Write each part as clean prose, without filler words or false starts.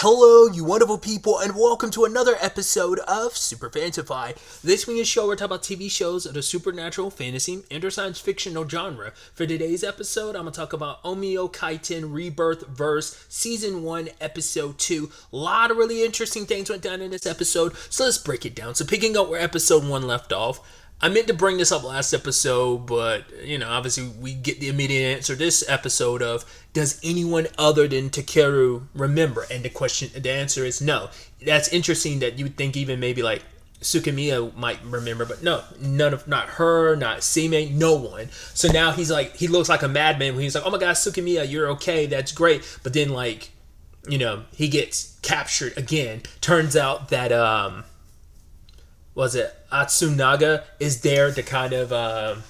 Hello, you wonderful people, and welcome to another episode of Super Fantify. This week's show, we're talking about TV shows of the supernatural, fantasy, and science fictional genre. For today's episode, I'm going to talk about Onmyo Kaiten Rebirth Verse Season 1, Episode 2. A lot of really interesting things went down in this episode, so let's break it down. So picking up where Episode 1 left off, I meant to bring this up last episode, but, obviously we get the immediate answer this episode of, does anyone other than Takeru remember? And the answer is no. That's interesting that you would think even maybe like Tsukimiya might remember, but no, not her, not Seimei, no one. So now he looks like a madman when he's like, oh my God, Tsukimiya, you're okay, that's great. But then he gets captured again. Turns out that, Atsunaga is there to kind of,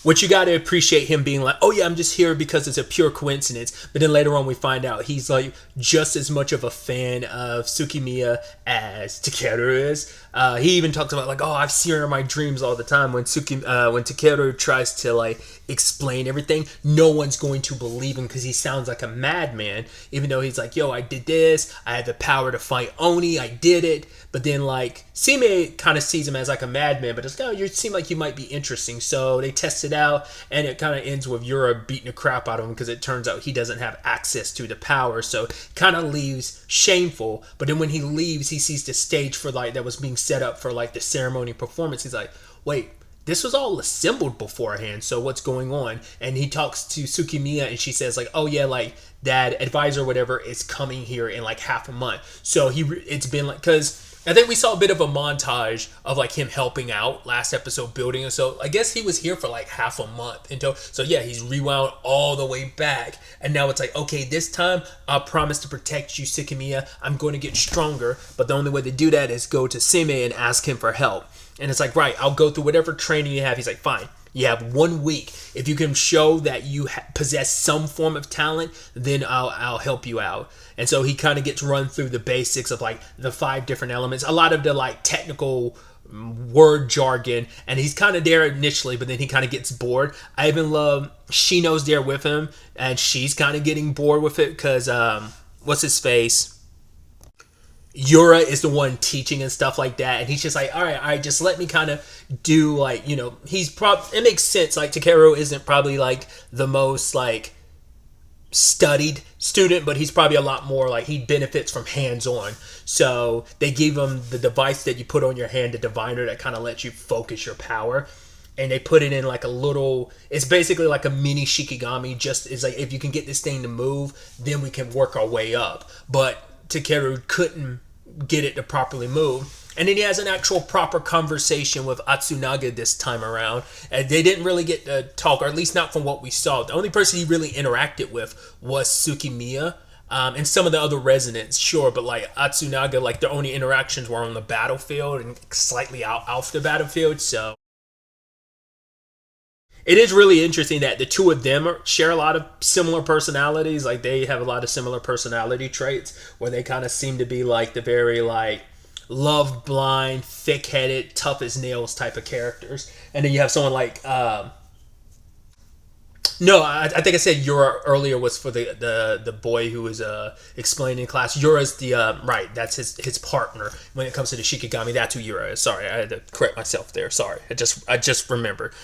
which you got to appreciate him being like, oh yeah, I'm just here because it's a pure coincidence. But then later on we find out he's like just as much of a fan of Tsukimiya as Takeru is. He even talks about like, oh, I've seen her in my dreams all the time. When Takeru tries to like explain everything, no one's going to believe him because he sounds like a madman. Even though he's like, yo, I did this. I had the power to fight Oni. I did it. But then like Seimei kind of sees him as like a madman, but it's like, oh, you seem like you might be interesting. So they test it out, and it kind of ends with Yura beating the crap out of him because it turns out he doesn't have access to the power. So kind of leaves shameful. But then when he leaves, he sees the stage for like that was being set up for like the ceremony performance. He's like, wait, this was all assembled beforehand, so what's going on? And he talks to Tsukimiya, and she says like, oh yeah, like that advisor or whatever is coming here in like half a month. So it's been like, because I think we saw a bit of a montage of like him helping out last episode, building it. So I guess he was here for like half a month until. So yeah, he's rewound all the way back, and now it's like, okay, this time I promise to protect you, Tsukimiya. I'm going to get stronger, but the only way to do that is go to Seimei and ask him for help. And it's like, right, I'll go through whatever training you have. He's like, fine. You have 1 week. If you can show that you possess some form of talent, then I'll help you out. And so he kind of gets run through the basics of like the 5 different elements, a lot of the like technical word jargon, and he's kind of there initially, but then he kind of gets bored. I even love Shino's there with him, and she's kind of getting bored with it because what's his face? Yura is the one teaching and stuff like that, and he's just like, all right, just let me kind of do like, it makes sense. Like Takeru isn't probably like the most like studied student, but he's probably a lot more like he benefits from hands-on. So they gave him the device that you put on your hand, the diviner, that kind of lets you focus your power. And they put it in like a little, it's basically like a mini Shikigami. Just is like, if you can get this thing to move, then we can work our way up. But Takeru couldn't get it to properly move. And then he has an actual proper conversation with Atsunaga this time around. And they didn't really get to talk, or at least not from what we saw. The only person he really interacted with was Tsukimiya. And some of the other residents, sure, but like Atsunaga, like the only interactions were on the battlefield and slightly out off the battlefield. So it is really interesting that the two of them share a lot of similar personalities. Like they have a lot of similar personality traits where they kind of seem to be like the very like love blind, thick-headed, tough as nails type of characters. And then you have someone like I think I said Yura earlier was for the boy who was explaining in class. Yura's the right, that's his partner when it comes to the Shikigami. That's who Yura is. Sorry, I had to correct myself there. Sorry, I just remembered.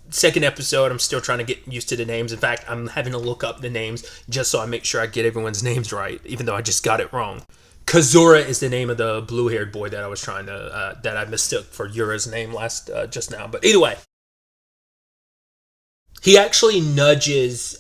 Second episode, I'm still trying to get used to the names. In fact, I'm having to look up the names just so I make sure I get everyone's names right, even though I just got it wrong. Kazura is the name of the blue-haired boy that I was trying to that I mistook for Yura's name just now. But either way, he actually nudges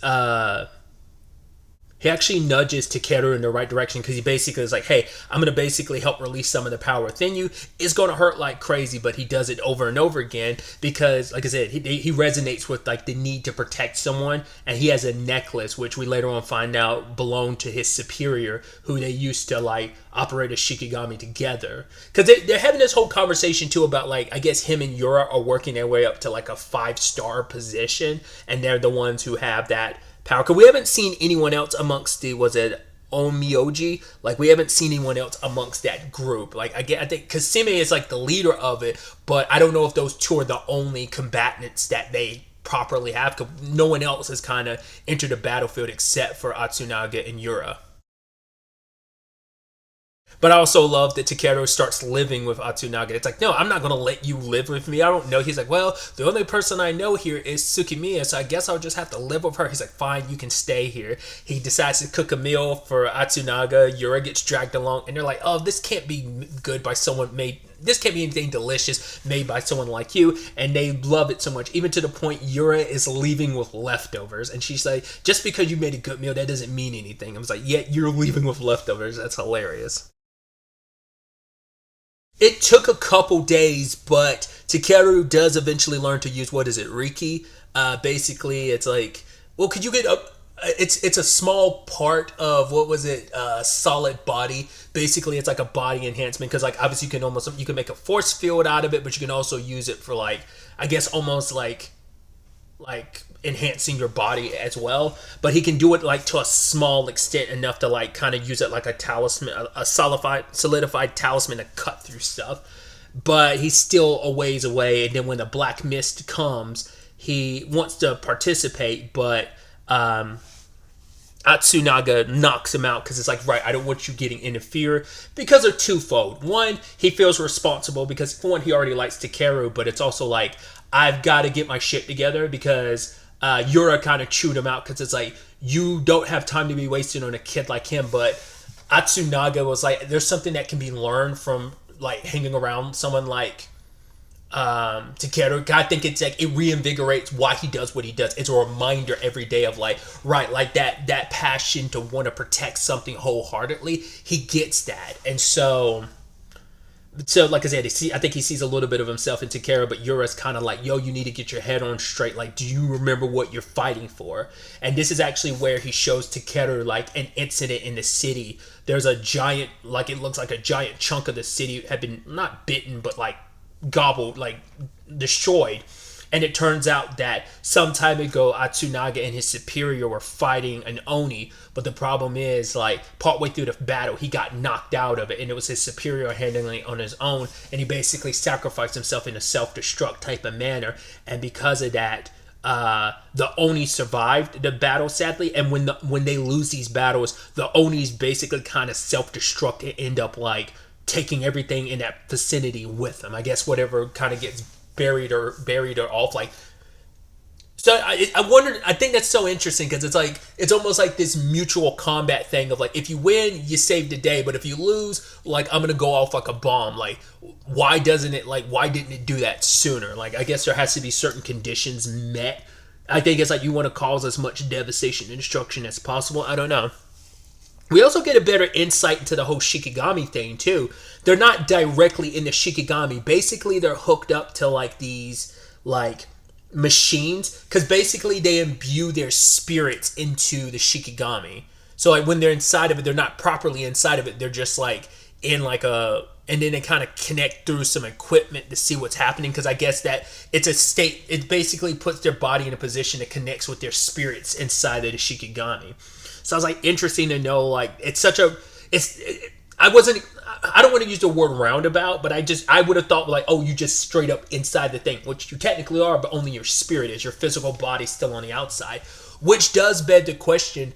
Takeru in the right direction because he basically is like, hey, I'm going to basically help release some of the power within you. It's going to hurt like crazy, but he does it over and over again because, like I said, he resonates with like the need to protect someone, and he has a necklace, which we later on find out belonged to his superior, who they used to like operate a Shikigami together. Because they're having this whole conversation too about like, I guess him and Yura are working their way up to like a 5-star position, and they're the ones who have that power. Because we haven't seen anyone else amongst Onmyoji. Like we haven't seen anyone else amongst that group. Like I think because Seimei is like the leader of it, but I don't know if those two are the only combatants that they properly have. Because no one else has kind of entered the battlefield except for Atsunaga and Yura. But I also love that Takeru starts living with Atsunaga. It's like, no, I'm not going to let you live with me. I don't know. He's like, well, the only person I know here is Tsukimiya, so I guess I'll just have to live with her. He's like, fine, you can stay here. He decides to cook a meal for Atsunaga. Yura gets dragged along, and they're like, oh, this can't be good by someone made. This can't be anything delicious made by someone like you. And they love it so much, even to the point Yura is leaving with leftovers. And she's like, just because you made a good meal, that doesn't mean anything. I was like, yeah, you're leaving with leftovers. That's hilarious. It took a couple days, but Takeru does eventually learn to use, what is it, Riki? Basically, it's like, well, could you get up? It's a small part of, what was it, solid body. Basically, it's like a body enhancement, because like obviously you can make a force field out of it, but you can also use it for like, I guess almost like enhancing your body as well. But he can do it like to a small extent, enough to like kind of use it like a talisman, a solidified talisman to cut through stuff. But he's still a ways away, and then when the black mist comes, he wants to participate, but Atsunaga knocks him out, because it's like, right, I don't want you getting interfered, because they're twofold. One, he feels responsible because, for one, he already likes Takeru, but it's also like, I've got to get my shit together, because Yura kind of chewed him out, because it's like, you don't have time to be wasting on a kid like him. But Atsunaga was like, there's something that can be learned from like hanging around someone like Takeru. I think it's like, it reinvigorates why he does what he does. It's a reminder every day of like, right, like that passion to want to protect something wholeheartedly. He gets that. And so like I said, I think he sees a little bit of himself in Takeru, but Yura's kind of like, yo, you need to get your head on straight. Like, do you remember what you're fighting for? And this is actually where he shows Takeru like an incident in the city. There's a giant, like, it looks like a giant chunk of the city had been not bitten, but like gobbled, like destroyed. And it turns out that some time ago, Atsunaga and his superior were fighting an Oni. But the problem is, like, partway through the battle, he got knocked out of it. And it was his superior handling it on his own. And he basically sacrificed himself in a self-destruct type of manner. And because of that, the Oni survived the battle, sadly. And when they lose these battles, the Onis basically kind of self-destruct and end up, like, taking everything in that vicinity with them. I guess whatever kind of gets buried or off, like. So I wondered, I think that's so interesting, because it's like, it's almost like this mutual combat thing of like, if you win, you save the day, but if you lose, like, I'm gonna go off like a bomb. Like, why didn't it do that sooner? Like, I guess there has to be certain conditions met. I think it's like, you want to cause as much devastation and destruction as possible. I don't know. We also get a better insight into the whole Shikigami thing too. They're not directly in the Shikigami. Basically, they're hooked up to like these like machines, because basically they imbue their spirits into the Shikigami. So like when they're inside of it, they're not properly inside of it. They're just like in like and then they kind of connect through some equipment to see what's happening, because I guess that it's a state. It basically puts their body in a position that connects with their spirits inside of the Shikigami. So I was like, interesting to know, like, it's such a, I don't want to use the word roundabout, but I would have thought like, oh, you just straight up inside the thing, which you technically are, but only your spirit is. Your physical body's still on the outside, which does beg the question.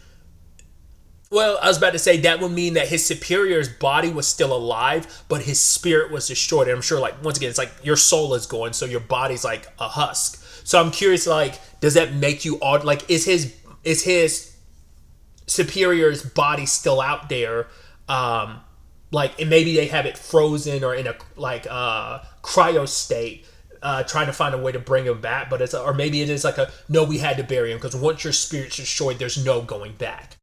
Well, I was about to say that would mean that his superior's body was still alive, but his spirit was destroyed. And I'm sure, like, once again, it's like your soul is gone, so your body's like a husk. So I'm curious, like, does that make you odd? Like, is his superior's body still out there, like, and maybe they have it frozen or in a like cryo state, trying to find a way to bring him back, but or maybe it is like no, we had to bury him, because once your spirit's destroyed, there's no going back.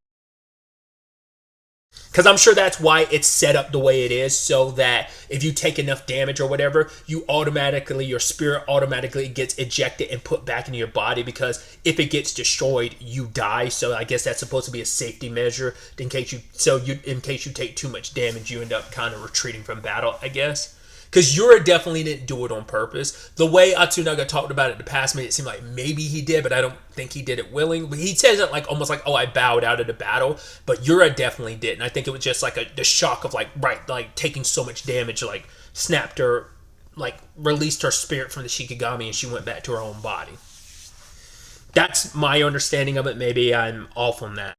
Because I'm sure that's why it's set up the way it is, so that if you take enough damage or whatever, your spirit automatically gets ejected and put back into your body, because if it gets destroyed, you die. So I guess that's supposed to be a safety measure in case you take too much damage, you end up kind of retreating from battle, I guess. Because Yura definitely didn't do it on purpose. The way Atsunaga talked about it in the past made it seem like maybe he did, but I don't think he did it willingly. But he says it like almost like, oh, I bowed out of the battle. But Yura definitely did. And I think it was just like the shock of like, right, like taking so much damage, like snapped her, like released her spirit from the Shikigami, and she went back to her own body. That's my understanding of it. Maybe I'm off on that.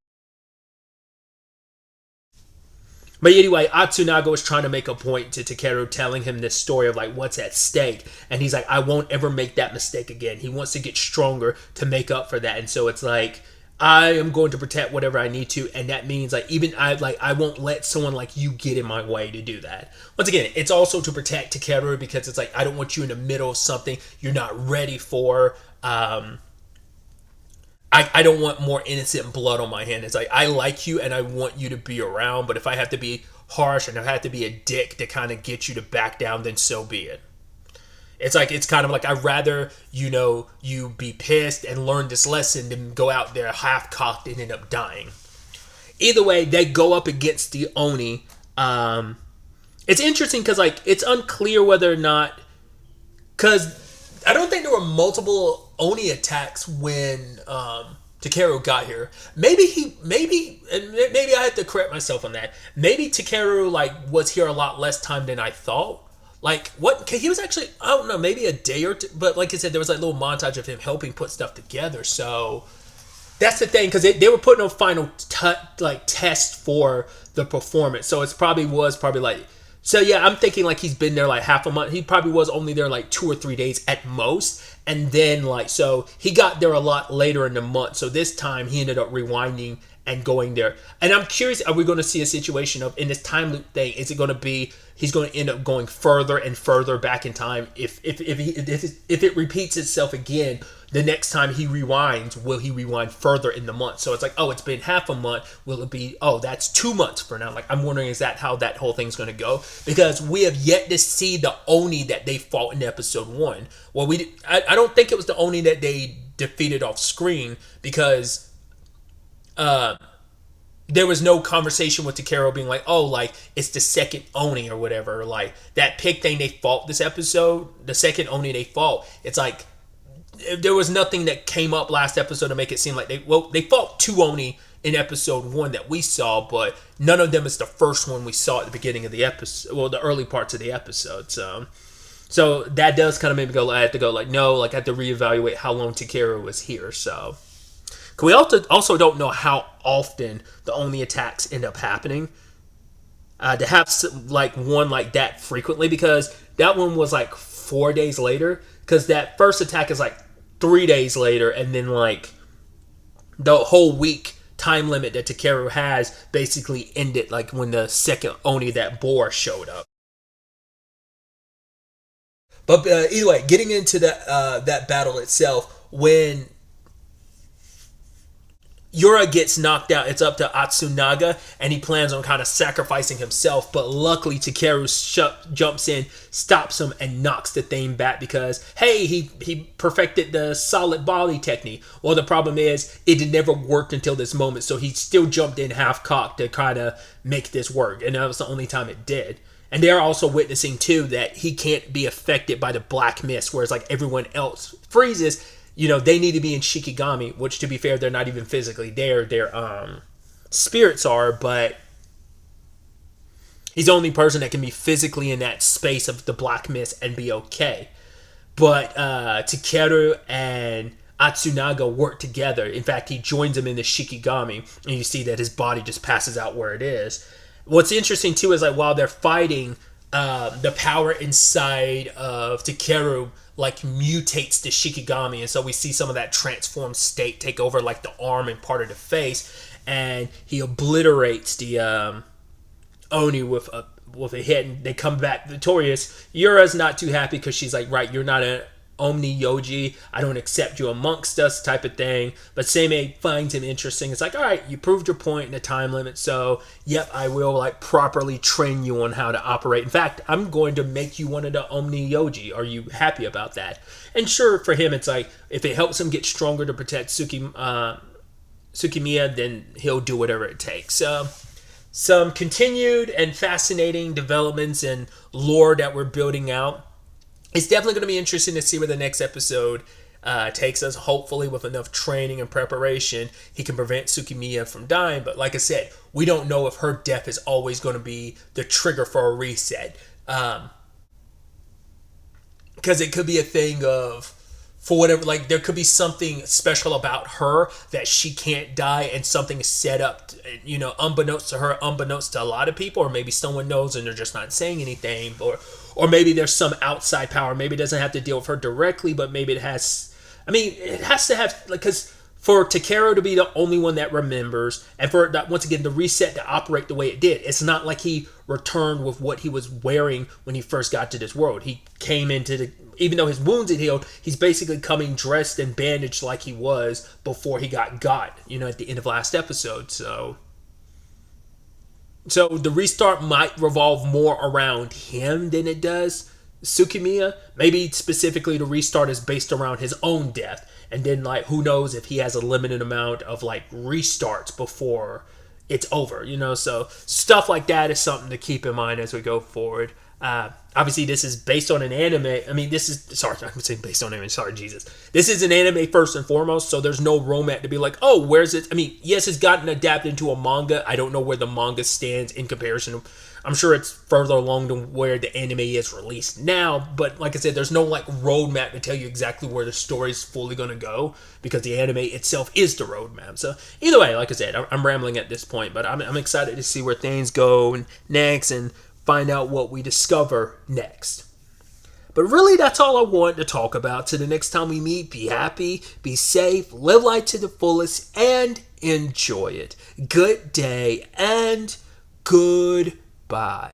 But anyway, Atsunaga was trying to make a point to Takeru, telling him this story of like what's at stake, and he's like, I won't ever make that mistake again. He wants to get stronger to make up for that, and so it's like, I am going to protect whatever I need to, and that means like even I won't let someone like you get in my way to do that. Once again, it's also to protect Takeru because it's like I don't want you in the middle of something you're not ready for. I don't want more innocent blood on my hand. It's like I like you and I want you to be around, but if I have to be harsh and I have to be a dick to kind of get you to back down, then so be it. It's like it's kind of like I'd rather you be pissed and learn this lesson than go out there half cocked and end up dying. Either way, they go up against the Oni. It's interesting because like it's unclear whether or not, because I don't think there were multiple Oni attacks when Takeru got here. Maybe I had to correct myself on that. Maybe Takeru like was here a lot less time than I thought. Like what he was actually, I don't know, maybe a day or two, but like I said, there was like a little montage of him helping put stuff together. So that's the thing, because they were putting a final test for the performance. So it's probably like, so yeah, I'm thinking like he's been there like half a month. He probably was only there like 2 or 3 days at most. And then like, so he got there a lot later in the month. So this time he ended up rewinding and going there. And I'm curious, are we going to see a situation of, in this time loop thing, is it going to be, he's going to end up going further and further back in time? If it repeats itself again, the next time he rewinds, will he rewind further in the month? So it's like, oh, it's been half a month. Will it be, oh, that's 2 months for now? Like, I'm wondering, is that how that whole thing's going to go? Because we have yet to see the Oni that they fought in episode 1. Well, I don't think it was the Oni that they defeated off screen, because there was no conversation with Takeru being like, oh, like, it's the second Oni or whatever. Like, that pig thing they fought this episode, the second Oni they fought, it's like, there was nothing that came up last episode to make it seem like they fought 2 Oni in episode 1 that we saw, but none of them is the first one we saw at the beginning of the episode, well, the early parts of the episode. So that does kind of make me go, I have to go like, no, like I have to reevaluate how long Takeru was here. So we also don't know how often the Oni attacks end up happening. To have like one like that frequently, because that one was like 4 days later, because that first attack is like 3 days later, and then like the whole week time limit that Takeru has basically ended like when the second Oni that bore showed up. But either way, getting into that battle itself, when Yura gets knocked out, it's up to Atsunaga, and he plans on kind of sacrificing himself, but luckily Takeru jumps in, stops him, and knocks the thing back because, hey, he perfected the solid body technique. Well, the problem is, it had never worked until this moment, so he still jumped in half-cocked to kind of make this work, and that was the only time it did. And they're also witnessing, too, that he can't be affected by the black mist, whereas like everyone else freezes. They need to be in Shikigami, which, to be fair, they're not even physically there. Their spirits are, but he's the only person that can be physically in that space of the black mist and be okay. But Takeru and Atsunaga work together. In fact, he joins him in the Shikigami, and you see that his body just passes out where it is. What's interesting, too, is like while they're fighting, the power inside of Takeru like mutates the Shikigami, and so we see some of that transformed state take over like the arm and part of the face, and he obliterates the Oni with a hit, and they come back victorious. Yura's not too happy because she's like, right, you're not an Omni Yoji, I don't accept you amongst us type of thing. But Seimei finds him interesting. It's like, all right, you proved your point in the time limit, so yep, I will like properly train you on how to operate. In fact, I'm going to make you one of the Omni Yoji. Are you happy about that? And sure, for him, it's like, if it helps him get stronger to protect Tsukimiya, then he'll do whatever it takes. Some continued and fascinating developments and lore that we're building out. It's definitely going to be interesting to see where the next episode takes us. Hopefully, with enough training and preparation, he can prevent Tsukimiya from dying. But like I said, we don't know if her death is always going to be the trigger for a reset. Because it could be a thing of, for whatever, like there could be something special about her that she can't die, and something is set up, unbeknownst to her, unbeknownst to a lot of people, or maybe someone knows and they're just not saying anything, or maybe there's some outside power. Maybe it doesn't have to deal with her directly, but maybe it has. I mean, it has to have, like, because for Takeru to be the only one that remembers, and for that, once again, the reset to operate the way it did. It's not like he returned with what he was wearing when he first got to this world. He came into even though his wounds had healed, he's basically coming dressed and bandaged like he was before he got, at the end of last episode. So the restart might revolve more around him than it does Tsukimiya. Maybe specifically the restart is based around his own death. And then, like, who knows if he has a limited amount of, like, restarts before it's over, So stuff like that is something to keep in mind as we go forward. Obviously, this is based on an anime. I mean, I'm saying based on anime. Sorry, Jesus. This is an anime first and foremost, so there's no romance to be like, oh, where's it? I mean, yes, it's gotten adapted into a manga. I don't know where the manga stands in comparison. I'm sure it's further along than where the anime is released now, but like I said, there's no like roadmap to tell you exactly where the story's fully going to go, because the anime itself is the roadmap. So either way, like I said, I'm rambling at this point, but I'm excited to see where things go next and find out what we discover next. But really, that's all I want to talk about. Till the next time we meet, be happy, be safe, live life to the fullest, and enjoy it. Good day and goodbye.